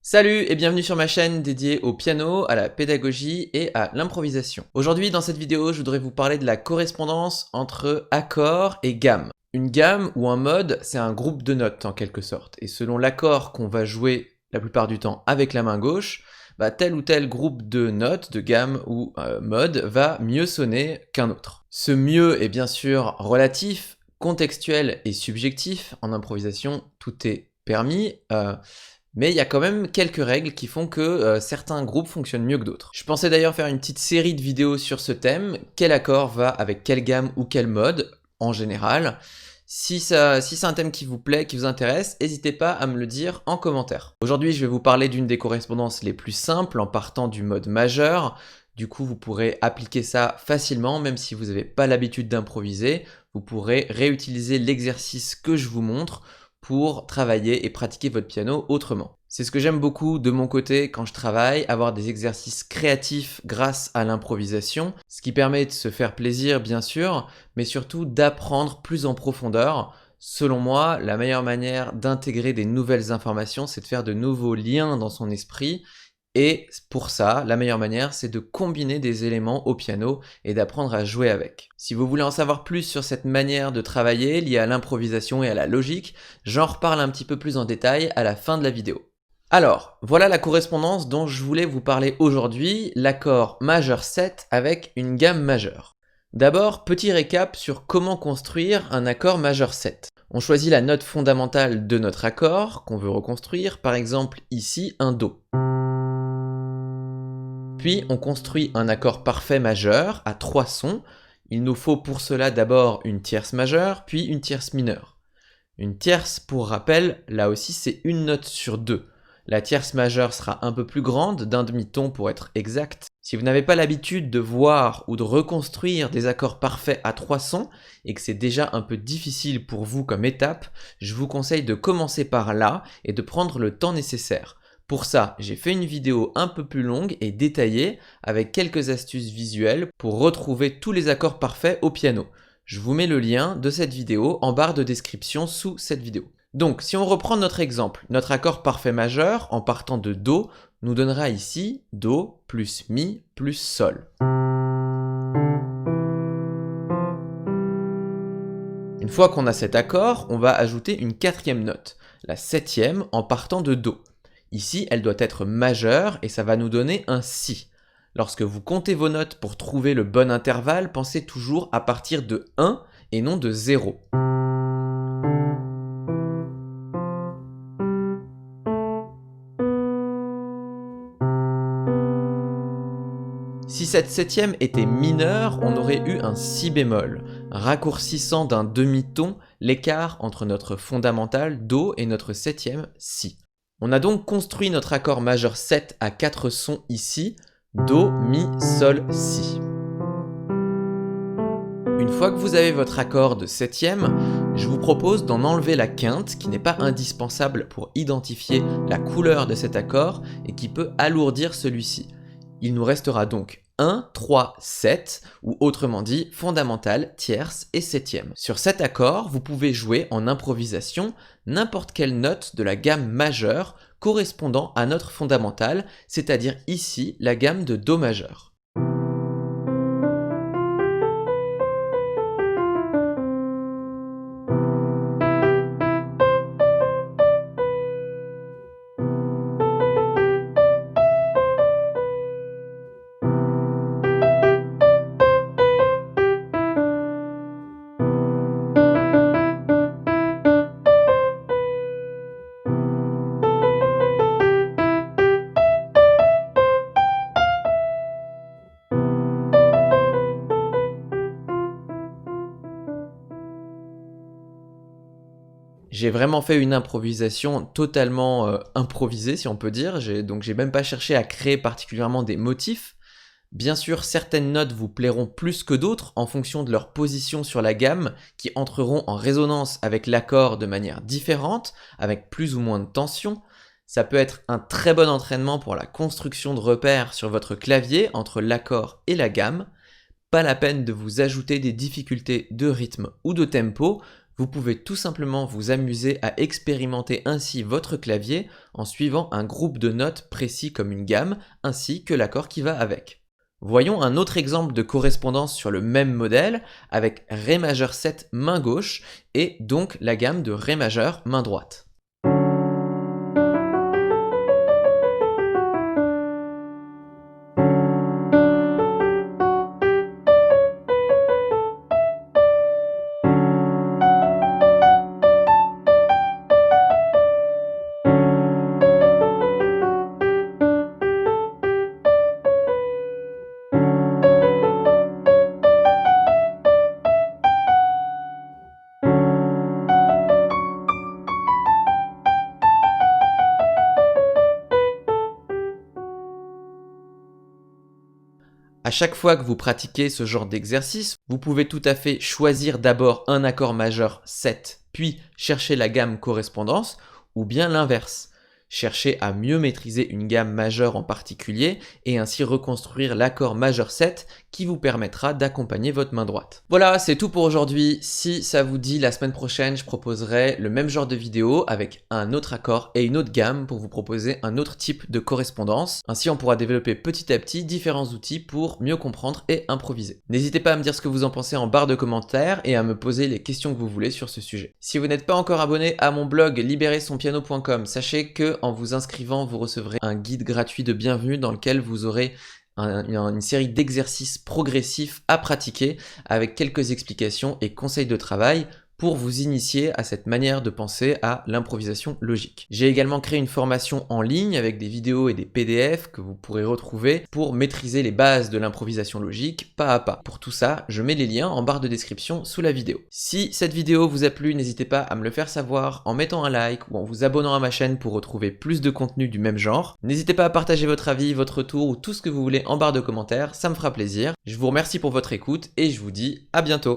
Salut et bienvenue sur ma chaîne dédiée au piano, à la pédagogie et à l'improvisation. Aujourd'hui dans cette vidéo je voudrais vous parler de la correspondance entre accord et gamme. Une gamme ou un mode c'est un groupe de notes en quelque sorte et selon l'accord qu'on va jouer la plupart du temps avec la main gauche, tel ou tel groupe de notes, de gamme ou mode va mieux sonner qu'un autre. Ce mieux est bien sûr relatif, contextuel et subjectif. En improvisation tout est permis. Mais il y a quand même quelques règles qui font que certains groupes fonctionnent mieux que d'autres. Je pensais d'ailleurs faire une petite série de vidéos sur ce thème, quel accord va avec quelle gamme ou quel mode, en général. Si c'est un thème qui vous plaît, qui vous intéresse, n'hésitez pas à me le dire en commentaire. Aujourd'hui, je vais vous parler d'une des correspondances les plus simples en partant du mode majeur. Du coup, vous pourrez appliquer ça facilement, même si vous n'avez pas l'habitude d'improviser. Vous pourrez réutiliser l'exercice que je vous montre pour travailler et pratiquer votre piano autrement. C'est ce que j'aime beaucoup de mon côté quand je travaille, avoir des exercices créatifs grâce à l'improvisation, ce qui permet de se faire plaisir bien sûr, mais surtout d'apprendre plus en profondeur. Selon moi, la meilleure manière d'intégrer des nouvelles informations, c'est de faire de nouveaux liens dans son esprit. Et pour ça, la meilleure manière, c'est de combiner des éléments au piano et d'apprendre à jouer avec. Si vous voulez en savoir plus sur cette manière de travailler liée à l'improvisation et à la logique, j'en reparle un petit peu plus en détail à la fin de la vidéo. Alors, voilà la correspondance dont je voulais vous parler aujourd'hui, l'accord majeur 7 avec une gamme majeure. D'abord, petit récap sur comment construire un accord majeur 7. On choisit la note fondamentale de notre accord qu'on veut reconstruire, par exemple ici un Do. Puis on construit un accord parfait majeur à 3 sons. Il nous faut pour cela d'abord une tierce majeure, puis une tierce mineure. Une tierce, pour rappel, là aussi c'est une note sur 2. La tierce majeure sera un peu plus grande, d'un demi-ton pour être exact. Si vous n'avez pas l'habitude de voir ou de reconstruire des accords parfaits à 3 sons, et que c'est déjà un peu difficile pour vous comme étape, je vous conseille de commencer par là et de prendre le temps nécessaire. Pour ça, j'ai fait une vidéo un peu plus longue et détaillée avec quelques astuces visuelles pour retrouver tous les accords parfaits au piano. Je vous mets le lien de cette vidéo en barre de description sous cette vidéo. Donc, si on reprend notre exemple, notre accord parfait majeur en partant de Do nous donnera ici Do plus Mi plus Sol. Une fois qu'on a cet accord, on va ajouter une quatrième note, la septième en partant de Do. Ici, elle doit être majeure et ça va nous donner un Si. Lorsque vous comptez vos notes pour trouver le bon intervalle, pensez toujours à partir de 1 et non de 0. Si cette septième était mineure, on aurait eu un Si bémol, raccourcissant d'un demi-ton l'écart entre notre fondamental Do et notre septième Si. On a donc construit notre accord majeur 7 à 4 sons ici, Do, Mi, Sol, Si. Une fois que vous avez votre accord de septième, je vous propose d'en enlever la quinte qui n'est pas indispensable pour identifier la couleur de cet accord et qui peut alourdir celui-ci. Il nous restera donc 1, 3, 7, ou autrement dit, fondamentale, tierce et septième. Sur cet accord, vous pouvez jouer en improvisation n'importe quelle note de la gamme majeure correspondant à notre fondamentale, c'est-à-dire ici la gamme de Do majeur. J'ai vraiment fait une improvisation totalement improvisée, si on peut dire. Donc j'ai même pas cherché à créer particulièrement des motifs. Bien sûr, certaines notes vous plairont plus que d'autres en fonction de leur position sur la gamme, qui entreront en résonance avec l'accord de manière différente, avec plus ou moins de tension. Ça peut être un très bon entraînement pour la construction de repères sur votre clavier entre l'accord et la gamme. Pas la peine de vous ajouter des difficultés de rythme ou de tempo, Vous pouvez tout simplement vous amuser à expérimenter ainsi votre clavier en suivant un groupe de notes précis comme une gamme, ainsi que l'accord qui va avec. Voyons un autre exemple de correspondance sur le même modèle avec Ré majeur 7 main gauche et donc la gamme de Ré majeur main droite. À chaque fois que vous pratiquez ce genre d'exercice, vous pouvez tout à fait choisir d'abord un accord majeur 7, puis chercher la gamme correspondance, ou bien l'inverse. Chercher à mieux maîtriser une gamme majeure en particulier et ainsi reconstruire l'accord majeur 7 qui vous permettra d'accompagner votre main droite. Voilà, c'est tout pour aujourd'hui. Si ça vous dit, la semaine prochaine, je proposerai le même genre de vidéo avec un autre accord et une autre gamme pour vous proposer un autre type de correspondance. Ainsi, on pourra développer petit à petit différents outils pour mieux comprendre et improviser. N'hésitez pas à me dire ce que vous en pensez en barre de commentaires et à me poser les questions que vous voulez sur ce sujet. Si vous n'êtes pas encore abonné à mon blog libérersonpiano.com, sachez que en vous inscrivant, vous recevrez un guide gratuit de bienvenue dans lequel vous aurez une série d'exercices progressifs à pratiquer avec quelques explications et conseils de travail pour vous initier à cette manière de penser à l'improvisation logique. J'ai également créé une formation en ligne avec des vidéos et des PDF que vous pourrez retrouver pour maîtriser les bases de l'improvisation logique pas à pas. Pour tout ça, je mets les liens en barre de description sous la vidéo. Si cette vidéo vous a plu, n'hésitez pas à me le faire savoir en mettant un like ou en vous abonnant à ma chaîne pour retrouver plus de contenu du même genre. N'hésitez pas à partager votre avis, votre retour ou tout ce que vous voulez en barre de commentaires, ça me fera plaisir. Je vous remercie pour votre écoute et je vous dis à bientôt.